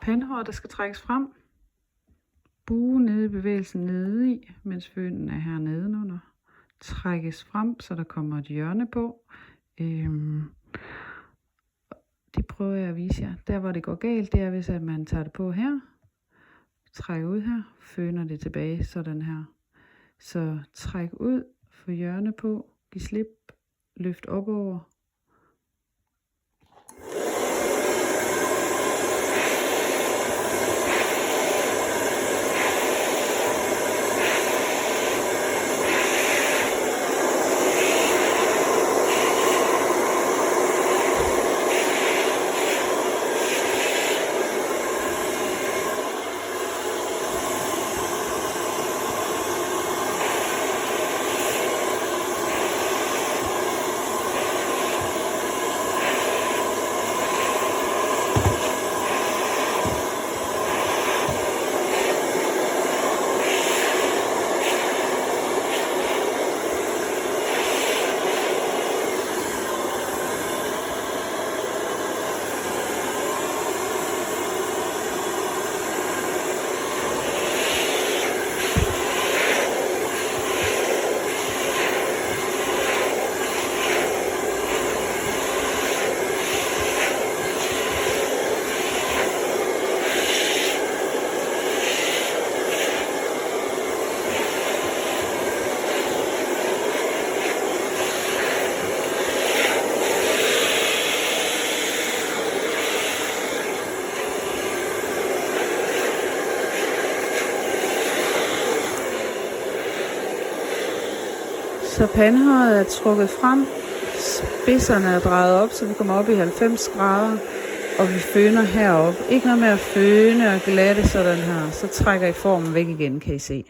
Pandehåret, der skal trækkes frem. Bue nede i bevægelsen nede i, mens fønen er her nedenunder. Trækkes frem, så der kommer et hjørne på. Det prøver jeg at vise jer. Der hvor det går galt, det er hvis at man tager det på her. Trækker ud her, føner det tilbage, sådan her. Så træk ud, få hjørne på, giv slip, løft op over. Så pandehåret er trukket frem, spidserne er drejet op, så vi kommer op i 90 grader, og vi føner herop. Ikke noget med at føne og glatte sådan her, så trækker I formen væk igen, kan I se.